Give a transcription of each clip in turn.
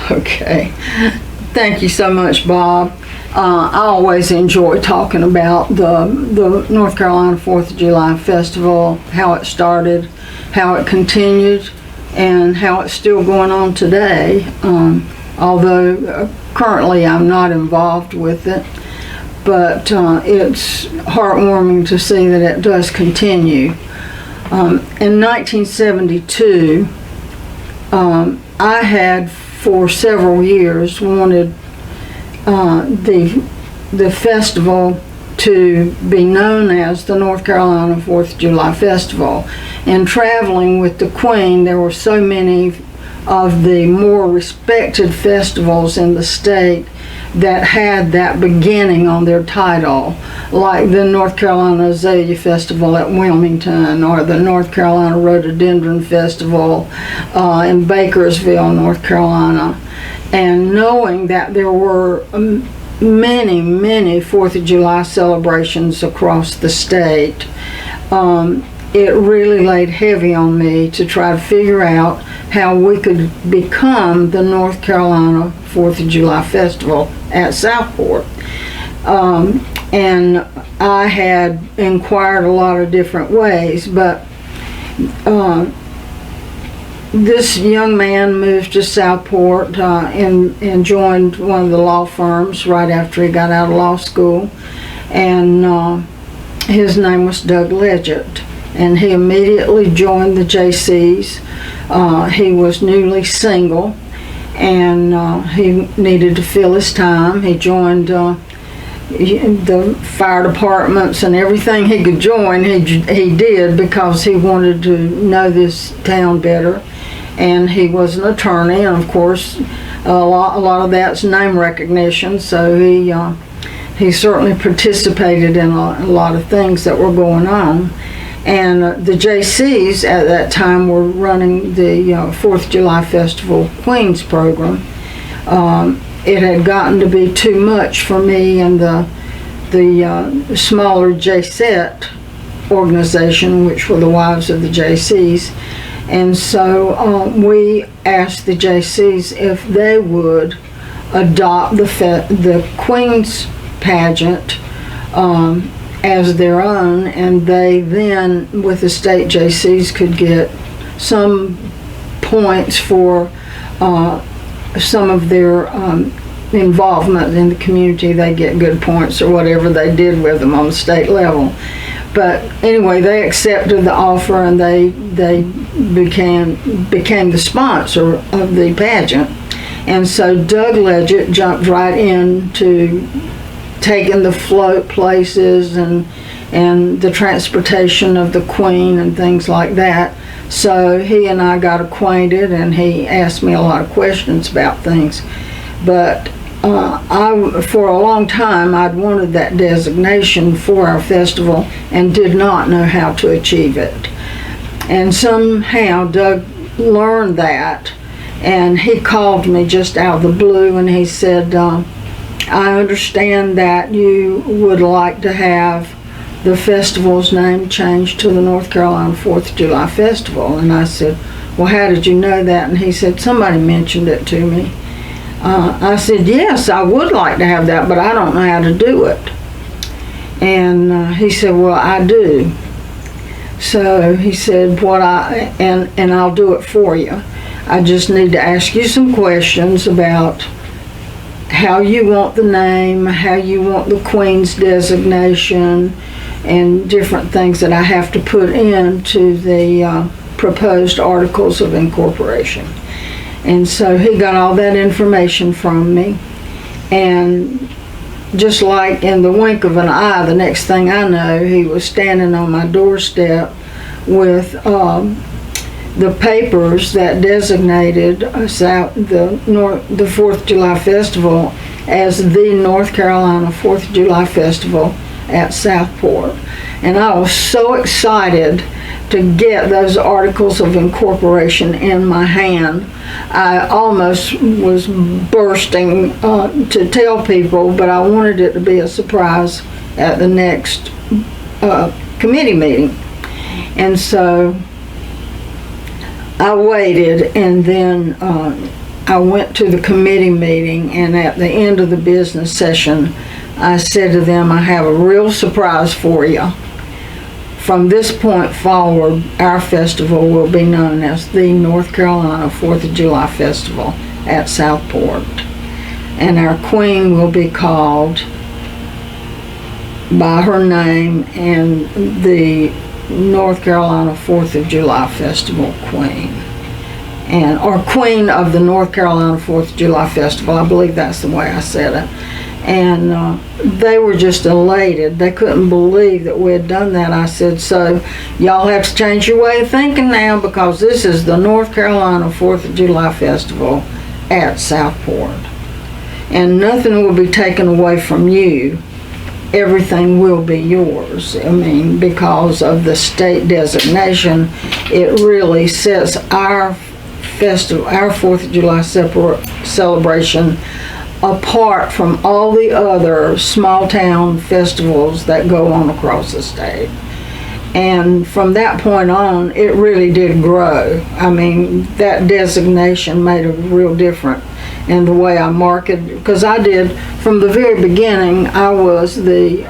Okay. Thank you so much, Bob. I always enjoy talking about the North Carolina 4th of July Festival, how it started, how it continued, and how it's still going on today. Although currently I'm not involved with it, but it's heartwarming to see that it does continue. In 1972, I had for several years wanted the festival to be known as the North Carolina 4th of July Festival. And traveling with the Queen, there were so many of the more respected festivals in the state that had that beginning on their title, like the North Carolina Azalea Festival at Wilmington, or the North Carolina Rhododendron Festival in Bakersville, North Carolina. And knowing that there were many 4th of July celebrations across the state, it really laid heavy on me to try to figure out how we could become the North Carolina 4th of July Festival at Southport. And I had inquired a lot of different ways, but this young man moved to Southport and joined one of the law firms right after he got out of law school, and his name was Doug Ledgett, and he immediately joined the JCs. He was newly single, and he needed to fill his time. He joined the fire departments and everything he could join. He did, because he wanted to know this town better. And he was an attorney, and of course a lot of that's name recognition, so he certainly participated in a lot of things that were going on. And the JCs at that time were running the 4th of July Festival Queens program. It had gotten to be too much for me and the smaller JSET organization, which were the wives of the JCs. And so we asked the JCs if they would adopt the Queen's pageant as their own, and they then, with the state JCs, could get some points for some of their involvement in the community. They get good points or whatever they did with them on the state level. But anyway, they accepted the offer, and they became the sponsor of the pageant. And so Doug Ledgett jumped right into taking the float places and the transportation of the Queen and things like that. So he and I got acquainted, and he asked me a lot of questions about things. But for a long time, I'd wanted that designation for our festival and did not know how to achieve it. And somehow Doug learned that, and he called me just out of the blue, and he said, I understand that you would like to have the festival's name changed to the North Carolina 4th of July Festival. And I said, well, how did you know that? And he said, somebody mentioned it to me. I said, yes, I would like to have that, but I don't know how to do it. And he said, well, I do. So he said, and I'll do it for you. I just need to ask you some questions about how you want the name, how you want the Queen's designation, and different things that I have to put into the proposed articles of incorporation. And so he got all that information from me, and just like in the wink of an eye, the next thing I know, he was standing on my doorstep with the papers that designated us out the 4th of July Festival as the North Carolina 4th of July Festival at Southport. And I was so excited to get those articles of incorporation in my hand. I almost was bursting to tell people, but I wanted it to be a surprise at the next committee meeting. And so I waited, and then I went to the committee meeting, and at the end of the business session, I said to them, I have a real surprise for you. From this point forward, our festival will be known as the North Carolina 4th of July Festival at Southport. And our queen will be called by her name and the North Carolina 4th of July Festival Queen. Or Queen of the North Carolina 4th of July Festival. I believe that's the way I said it. And they were just elated. They couldn't believe that we had done that. I said, so y'all have to change your way of thinking now, because this is the North Carolina 4th of July Festival at Southport. And nothing will be taken away from you. Everything will be yours. I mean, because of the state designation, it really sets our festival, our 4th of July celebration apart from all the other small town festivals that go on across the state. And from that point on, it really did grow. I mean, that designation made a real difference in the way I marketed, because I did, from the very beginning, I was the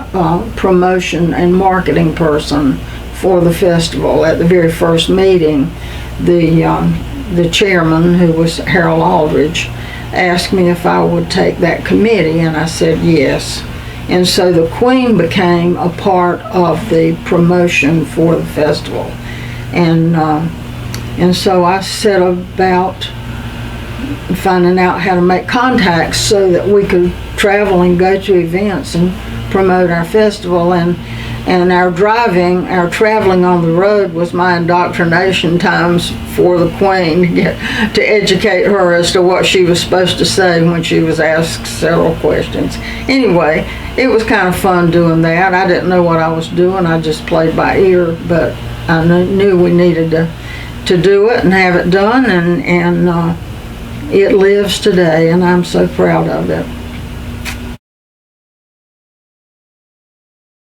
promotion and marketing person for the festival. At the very first meeting, the chairman, who was Harold Aldridge, asked me if I would take that committee, and I said yes. And so the Queen became a part of the promotion for the festival. And so I set about finding out how to make contacts so that we could travel and go to events and promote our festival. And our traveling on the road was my indoctrination times for the Queen, to educate her as to what she was supposed to say when she was asked several questions. Anyway, it was kind of fun doing that. I didn't know what I was doing. I just played by ear, but I knew we needed to do it and have it done, and it lives today, and I'm so proud of it.